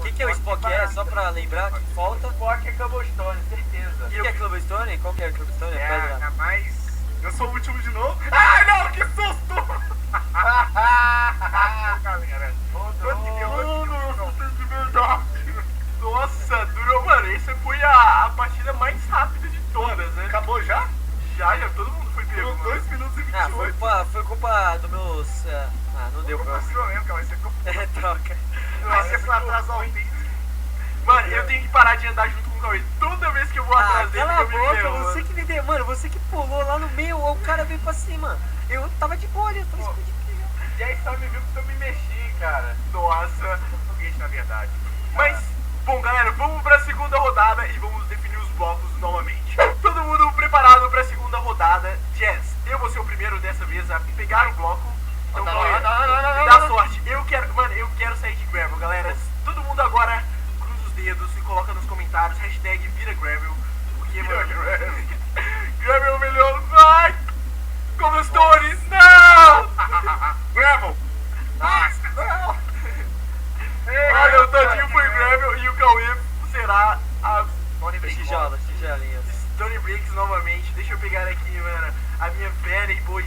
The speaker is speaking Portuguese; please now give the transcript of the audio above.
O que é o Spock é? Só pra lembrar que falta. Spock é Cobblestone, certeza. O que é Cobblestone? Qual que é Cobblestone? É Pedra. a mais... Eu sou o último de novo? Ai, não, que susto! Galera. Mano, eu assustei de verdade. Nossa, durou, mano, essa foi a partida mais rápida de todas, né? Acabou já? Já, todo mundo foi pego. 2 minutos e 28. Foi culpa dos meus... não deu pra... Não mesmo, cara, vai ser culpa. Troca. Vai ser pra atrasar o vídeo. Mano, eu tenho que parar de andar junto com o Cauê. Toda vez que eu vou atrás dele, cala a eu me boca, ferro, você mano. que me deu... Mano, você que pulou lá no meio, o cara veio pra cima. Eu tava de boa ali, eu tava escondido aqui já. E aí só me viu porque eu me mexi, cara. Nossa, foguete na verdade. Mas, bom galera, vamos pra segunda rodada e vamos definir os blocos novamente. Todo mundo preparado pra segunda rodada. Jazz, eu vou ser o primeiro dessa vez a pegar o bloco. Então, dá sorte. Eu quero sair de Gravel, galera. Todo mundo agora cruza os dedos e coloca nos comentários hashtag vira Gravel. Porque, mano, Gravel é o melhor. Vai! Cobblestone, não! Gravel! Não! Olha, o Todinho foi Gravel e o Cauê será a Tijolinhas. Stone Bricks novamente. Deixa eu pegar aqui, mano, a minha velha e boa